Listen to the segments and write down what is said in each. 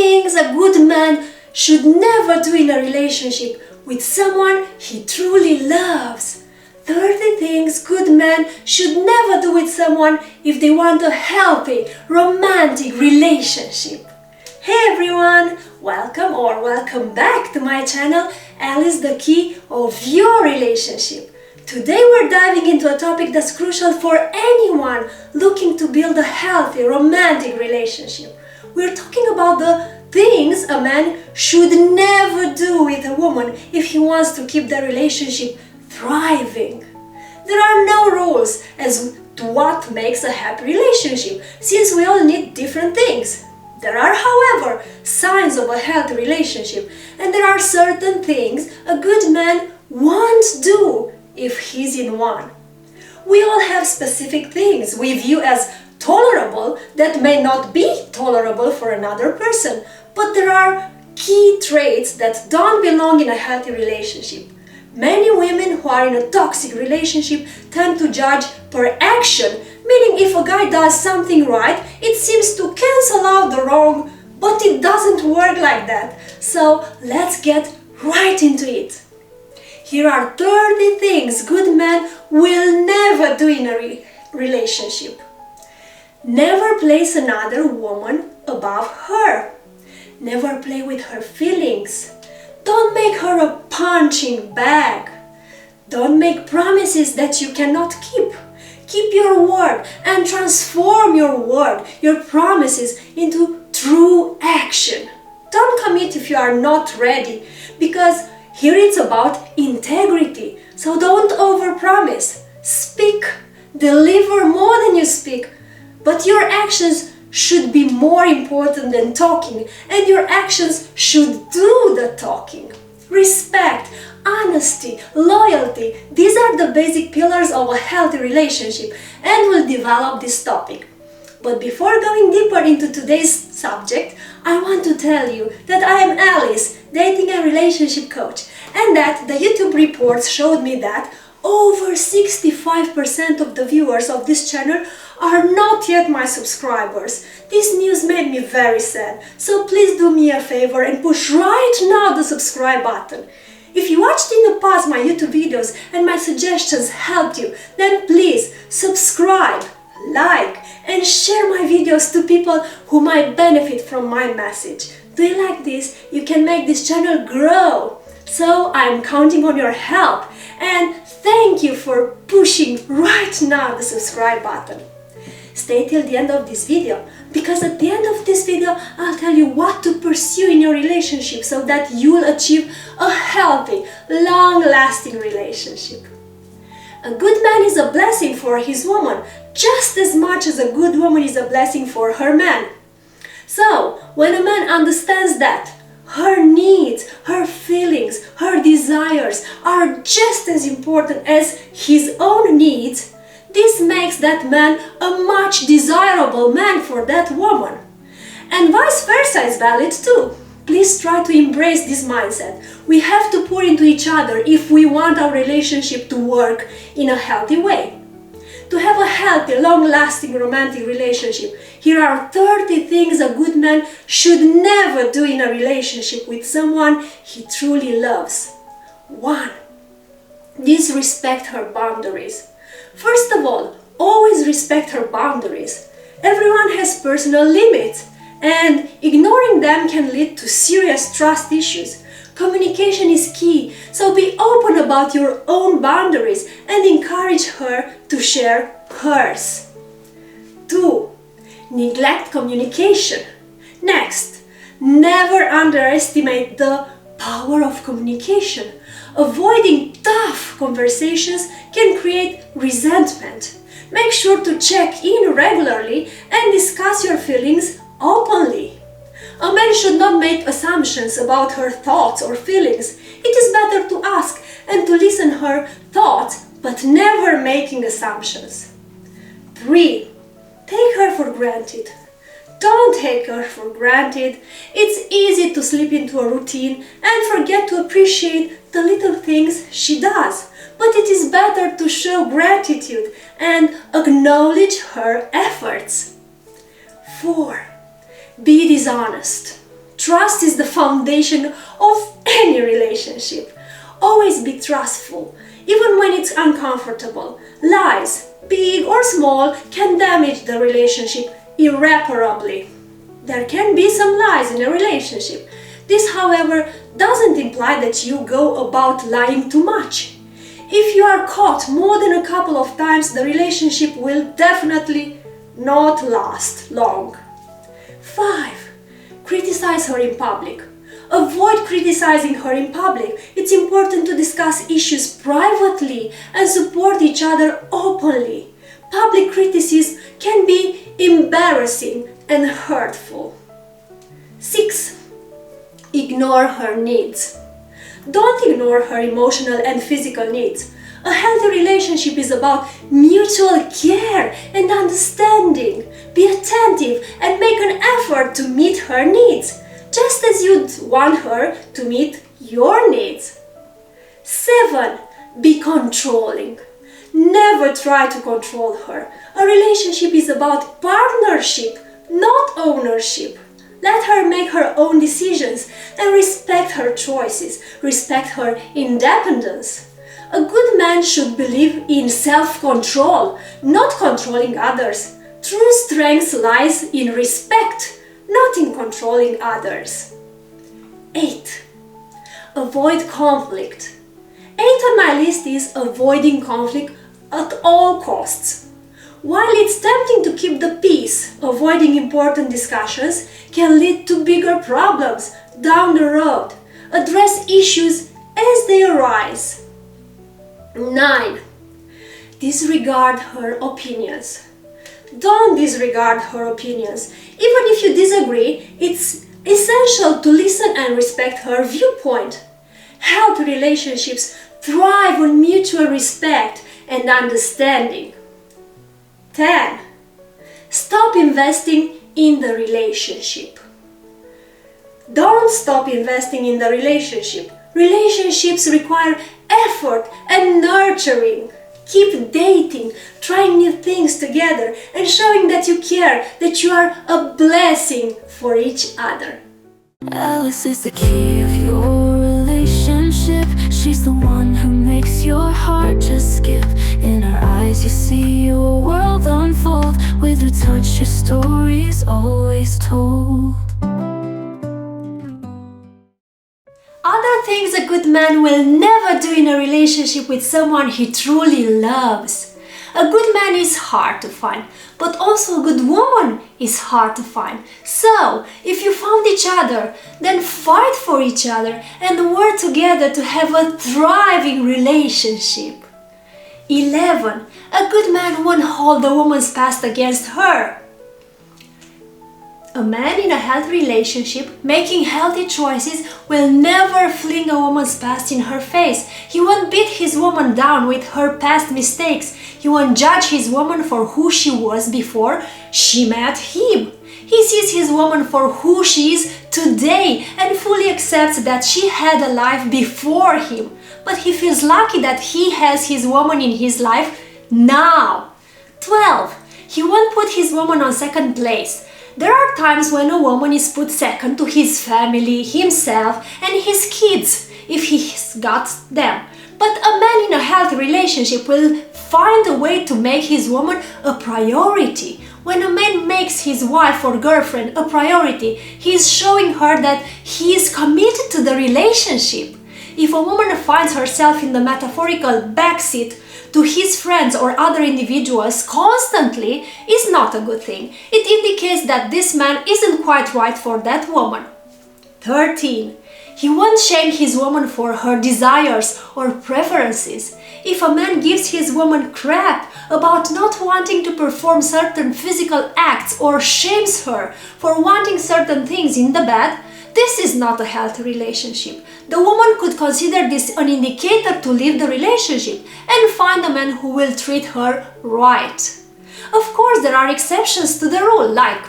things a good man should never do in a relationship with someone he truly loves. 30 things good men should never do with someone if they want a healthy, romantic relationship. Hey everyone! Welcome or welcome back to my channel, Alice, the key of your relationship. Today we're diving into a topic that's crucial for anyone looking to build a healthy, romantic relationship. We're talking about the things a man should never do with a woman if he wants to keep their relationship thriving. There are no rules as to what makes a happy relationship, since we all need different things. There are, however, signs of a healthy relationship, and there are certain things a good man won't do if he's in one. We all have specific things we view as tolerable that may not be tolerable for another person, but there are key traits that don't belong in a healthy relationship. Many women who are in a toxic relationship tend to judge per action, meaning if a guy does something right, it seems to cancel out the wrong, but it doesn't work like that. So let's get right into it. Here are 30 things good men will never do in a relationship. Never place another woman above her. Never play with her feelings. Don't make her a punching bag. Don't make promises that you cannot keep. Keep your word and transform your word, your promises, into true action. Don't commit if you are not ready, because here it's about integrity. So don't overpromise. Speak, deliver more than you speak, but your actions should be more important than talking, and your actions should do the talking. Respect, honesty, loyalty, these are the basic pillars of a healthy relationship, and we'll develop this topic. But before going deeper into today's subject, I want to tell you that I am Alice, dating and relationship coach, and that the YouTube reports showed me that over 65% of the viewers of this channel are not yet my subscribers. This news made me very sad, so please do me a favor and push right now the subscribe button. If you watched in the past my YouTube videos and my suggestions helped you, then please subscribe, like, and share my videos to people who might benefit from my message. Do you like this? You can make this channel grow. So I'm counting on your help, and thank you for pushing right now the subscribe button. Stay till the end of this video, because at the end of this video I'll tell you what to pursue in your relationship so that you'll achieve a healthy, long-lasting relationship. A good man is a blessing for his woman, just as much as a good woman is a blessing for her man. So, when a man understands that her needs, her feelings, her desires are just as important as his own needs, this makes that man a much desirable man for that woman. And vice versa is valid too. Please try to embrace this mindset. We have to pour into each other if we want our relationship to work in a healthy way. To have a healthy, long-lasting romantic relationship, here are 30 things a good man should never do in a relationship with someone he truly loves. 1. Disrespect her boundaries. First of all, always respect her boundaries. Everyone has personal limits, and ignoring them can lead to serious trust issues. Communication is key, so be open about your own boundaries and encourage her to share hers. 2. Neglect communication. Next, never underestimate the power of communication. Avoiding tough conversations can create resentment. Make sure to check in regularly and discuss your feelings openly. A man should not make assumptions about her thoughts or feelings. It is better to ask and to listen her thoughts, but never making assumptions. 3. Take her for granted. Don't take her for granted. It's easy to slip into a routine and forget to appreciate the little things she does. But it is better to show gratitude and acknowledge her efforts. 4. Be dishonest. Trust is the foundation of any relationship. Always be trustful, even when it's uncomfortable. Lies, big or small, can damage the relationship irreparably. There can be some lies in a relationship. This, however, doesn't imply that you go about lying too much. If you are caught more than a couple of times, the relationship will definitely not last long. 5. Criticize her in public. Avoid criticizing her in public. It's important to discuss issues privately and support each other openly. Public criticism can be embarrassing and hurtful. 6. Ignore her needs. Don't ignore her emotional and physical needs. A healthy relationship is about mutual care and understanding. Be attentive and make an effort to meet her needs, just as you'd want her to meet your needs. 7. Be controlling. Never try to control her. A relationship is about partnership, not ownership. Let her make her own decisions and respect her choices. Respect her independence. A good man should believe in self-control, not controlling others. True strength lies in respect, not in controlling others. 8. Avoid conflict. 8 on my list is avoiding conflict at all costs. While it's tempting to keep the peace, avoiding important discussions can lead to bigger problems down the road. Address issues as they arise. 9. Disregard her opinions. Don't disregard her opinions. Even if you disagree, it's essential to listen and respect her viewpoint. Healthy relationships thrive on mutual respect and understanding. 10. Stop investing in the relationship. Don't stop investing in the relationship. Relationships require effort and nurturing. Keep dating, trying new things together, and showing that you care, that you are a blessing for each other. Alice is the key of your relationship. She's the one who makes your heart just skip. In her eyes you see your world unfold. With her touch your story's always told. Other things a good man will never do in a relationship with someone he truly loves. A good man is hard to find, but also a good woman is hard to find. So, if you found each other, then fight for each other and work together to have a thriving relationship. 11. A good man won't hold a woman's past against her. A man in a healthy relationship, making healthy choices, will never fling a woman's past in her face. He won't beat his woman down with her past mistakes. He won't judge his woman for who she was before she met him. He sees his woman for who she is today and fully accepts that she had a life before him. But he feels lucky that he has his woman in his life now. 12. He won't put his woman on second place. There are times when a woman is put second to his family, himself, and his kids, if he's got them. But a man in a healthy relationship will find a way to make his woman a priority. When a man makes his wife or girlfriend a priority, he is showing her that he is committed to the relationship. If a woman finds herself in the metaphorical backseat to his friends or other individuals constantly, is not a good thing. It indicates that this man isn't quite right for that woman. 13. He won't shame his woman for her desires or preferences. If a man gives his woman crap about not wanting to perform certain physical acts or shames her for wanting certain things in the bed, this is not a healthy relationship. The woman could consider this an indicator to leave the relationship and find a man who will treat her right. Of course, there are exceptions to the rule, like,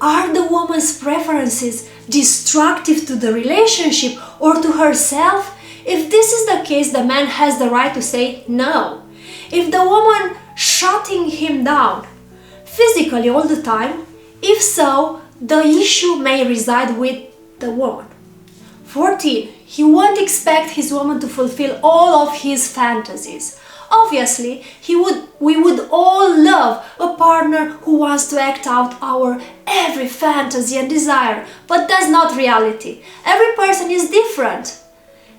are the woman's preferences destructive to the relationship or to herself? If this is the case, the man has the right to say no. If the woman shutting him down physically all the time, if so, the issue may reside with the woman. 14. He won't expect his woman to fulfill all of his fantasies. Obviously, we would all love a partner who wants to act out our every fantasy and desire, but that's not reality. Every person is different,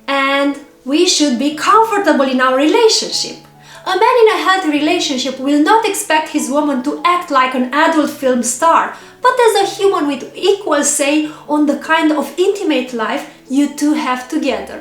and we should be comfortable in our relationship. A man in a healthy relationship will not expect his woman to act like an adult film star, but as a human with equal say on the kind of intimate life you two have together.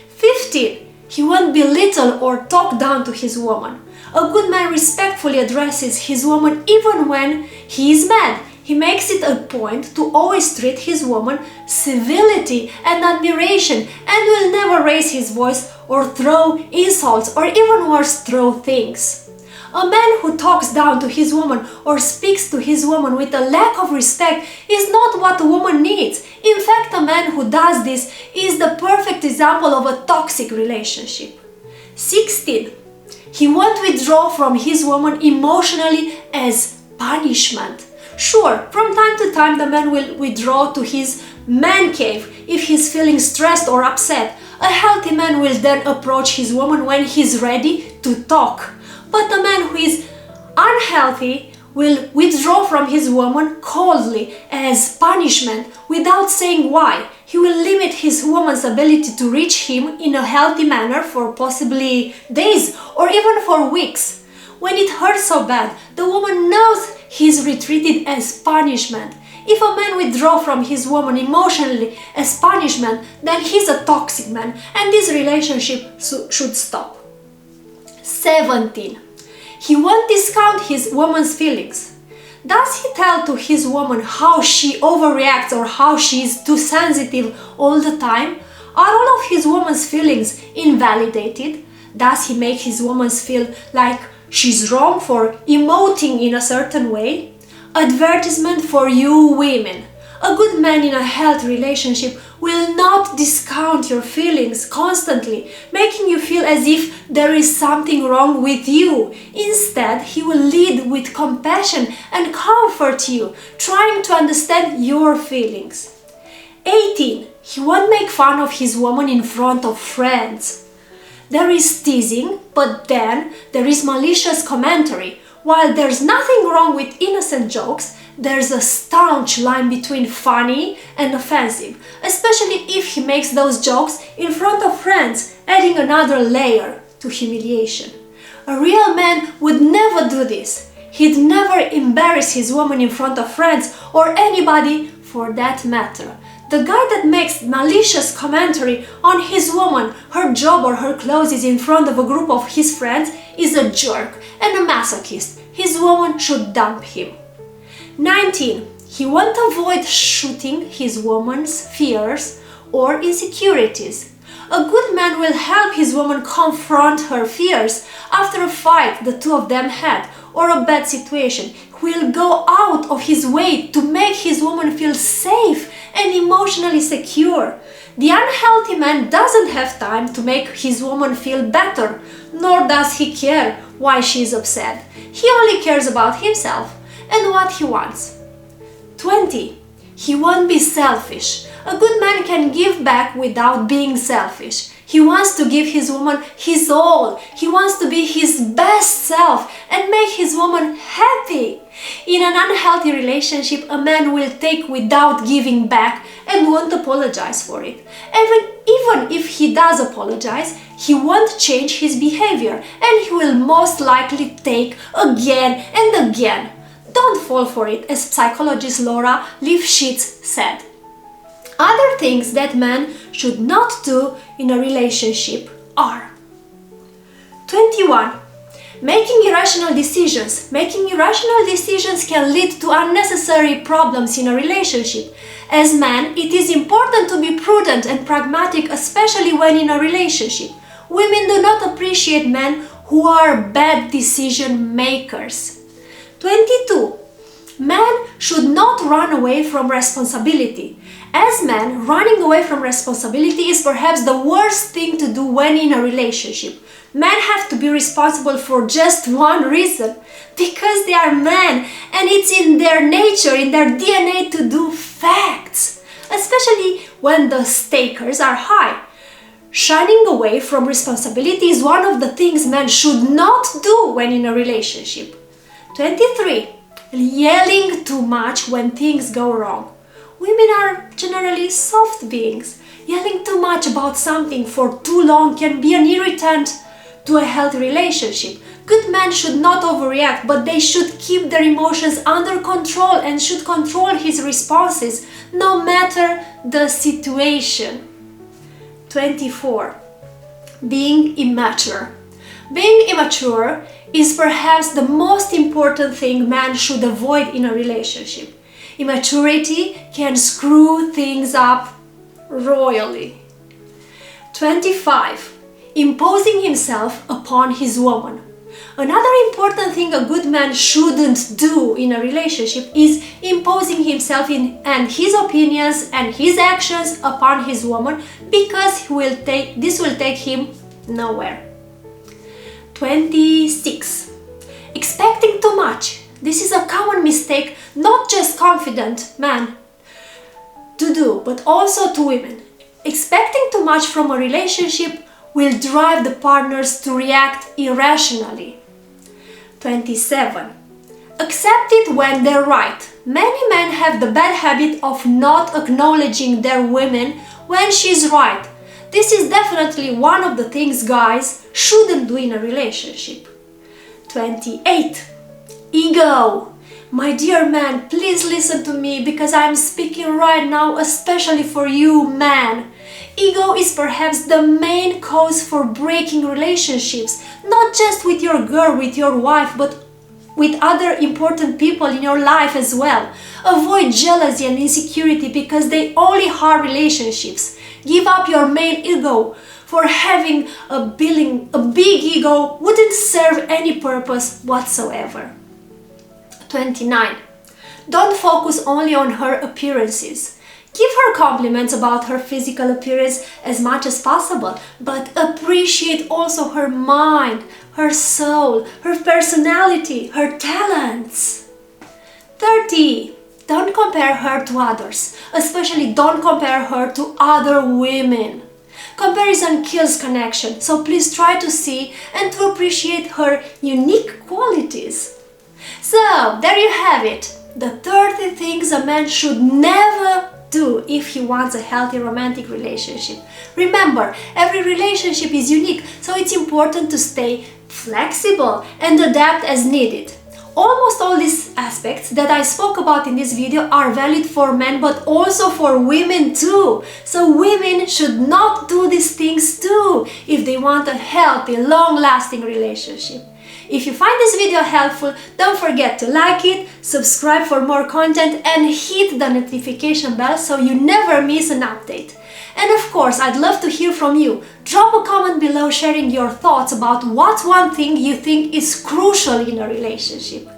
15. He won't belittle or talk down to his woman. A good man respectfully addresses his woman even when he is mad. He makes it a point to always treat his woman civility and admiration and will never raise his voice or throw insults or even worse, throw things. A man who talks down to his woman or speaks to his woman with a lack of respect is not what a woman needs. In fact, a man who does this is the perfect example of a toxic relationship. 16. He won't withdraw from his woman emotionally as punishment. Sure, from time to time the man will withdraw to his man cave if he's feeling stressed or upset. A healthy man will then approach his woman when he's ready to talk. But a man who is unhealthy will withdraw from his woman coldly as punishment without saying why. He will limit his woman's ability to reach him in a healthy manner for possibly days or even for weeks. When it hurts so bad, the woman knows he's retreated as punishment. If a man withdraws from his woman emotionally as punishment, then he's a toxic man and this relationship should stop. 17. He won't discount his woman's feelings. Does he tell to his woman how she overreacts or how she is too sensitive all the time? Are all of his woman's feelings invalidated? Does he make his woman feel like she's wrong for emoting in a certain way? Advertisement for you women. A good man in a healthy relationship will not discount your feelings constantly, making you feel as if there is something wrong with you. Instead, he will lead with compassion and comfort you, trying to understand your feelings. 18. He won't make fun of his woman in front of friends. There is teasing, but then there is malicious commentary. While there's nothing wrong with innocent jokes, there's a staunch line between funny and offensive, especially if he makes those jokes in front of friends, adding another layer to humiliation. A real man would never do this. He'd never embarrass his woman in front of friends or anybody for that matter. The guy that makes malicious commentary on his woman, her job or her clothes in front of a group of his friends is a jerk and a masochist. His woman should dump him. 19. He won't avoid shooting his woman's fears or insecurities. A good man will help his woman confront her fears after a fight the two of them had or a bad situation. He will go out of his way to make his woman feel safe and emotionally secure. The unhealthy man doesn't have time to make his woman feel better, nor does he care why she is upset. He only cares about himself and what he wants. 20. He won't be selfish. A good man can give back without being selfish. He wants to give his woman his all. He wants to be his best self and make his woman happy. In an unhealthy relationship, a man will take without giving back and won't apologize for it. Even if he does apologize, he won't change his behavior and he will most likely take again and again. Don't fall for it, as psychologist 𝐒𝐴𝐴𝐴 said. Other things that men should not do in a relationship are 21. Making irrational decisions. Making irrational decisions can lead to unnecessary problems in a relationship. As men, it is important to be prudent and pragmatic, especially when in a relationship. Women do not appreciate men who are bad decision makers. 22. Men should not run away from responsibility. As men, running away from responsibility is perhaps the worst thing to do when in a relationship. Men have to be responsible for just one reason, because they are men and it's in their nature, in their DNA to do facts. Especially when the stakes are high. Shining away from responsibility is one of the things men should not do when in a relationship. 23. Yelling too much when things go wrong. Women are generally soft beings. Yelling too much about something for too long can be an irritant to a healthy relationship. Good men should not overreact, but they should keep their emotions under control and should control his responses, no matter the situation. 24. Being immature. Being immature is perhaps the most important thing man should avoid in a relationship. Immaturity can screw things up royally. 25. Imposing himself upon his woman. Another important thing a good man shouldn't do in a relationship is imposing himself and his opinions and his actions upon his woman, because this will take him nowhere. 26. Expecting too much. This is a common mistake not just confident men to do, but also to women. Expecting too much from a relationship will drive the partners to react irrationally. 27. Accept it when they're right. Many men have the bad habit of not acknowledging their women when she's right. This is definitely one of the things guys shouldn't do in a relationship. 28. Ego. My dear man, please listen to me because I'm speaking right now especially for you, man. Ego is perhaps the main cause for breaking relationships, not just with your girl, with your wife, but with other important people in your life as well. Avoid jealousy and insecurity because they only harm relationships. Give up your male ego, for having a big ego wouldn't serve any purpose whatsoever. 29. Don't focus only on her appearances. Give her compliments about her physical appearance as much as possible, but appreciate also her mind, her soul, her personality, her talents. 30. Don't compare her to others, especially don't compare her to other women. Comparison kills connection, so please try to see and to appreciate her unique qualities. So, there you have it, the 30 things a man should never do if he wants a healthy romantic relationship. Remember, every relationship is unique, so it's important to stay flexible and adapt as needed. Almost all these aspects that I spoke about in this video are valid for men, but also for women too. So women should not do these things too if they want a healthy, long-lasting relationship. If you find this video helpful, don't forget to like it, subscribe for more content and hit the notification bell so you never miss an update. And of course, I'd love to hear from you. Drop a comment below sharing your thoughts about what's one thing you think is crucial in a relationship.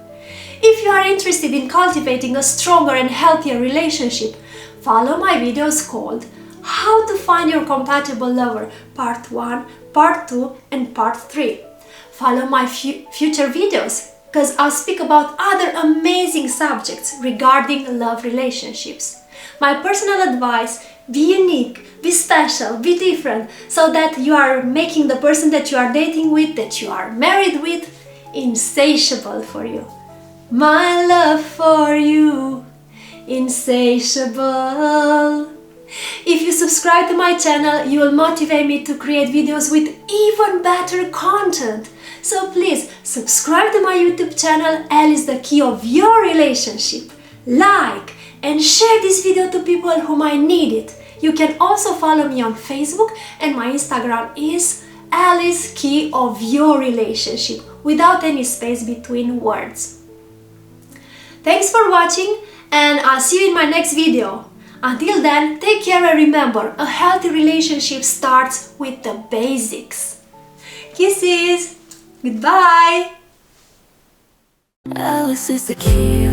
If you are interested in cultivating a stronger and healthier relationship, follow my videos called How to Find Your Compatible Lover Part 1, Part 2 and Part 3. Follow my future videos because I'll speak about other amazing subjects regarding love relationships. My personal advice: be unique, be special, be different, so that you are making the person that you are dating with, that you are married with, insatiable for you. My love for you, insatiable. If you subscribe to my channel, you will motivate me to create videos with even better content. So please subscribe to my YouTube channel, L is the key of your relationship. Like and share this video to people who might need it. You can also follow me on Facebook, and my Instagram is L is key of your relationship, without any space between words. Thanks for watching, and I'll see you in my next video. Until then, take care and remember, a healthy relationship starts with the basics. Kisses! Goodbye! Alice is the key.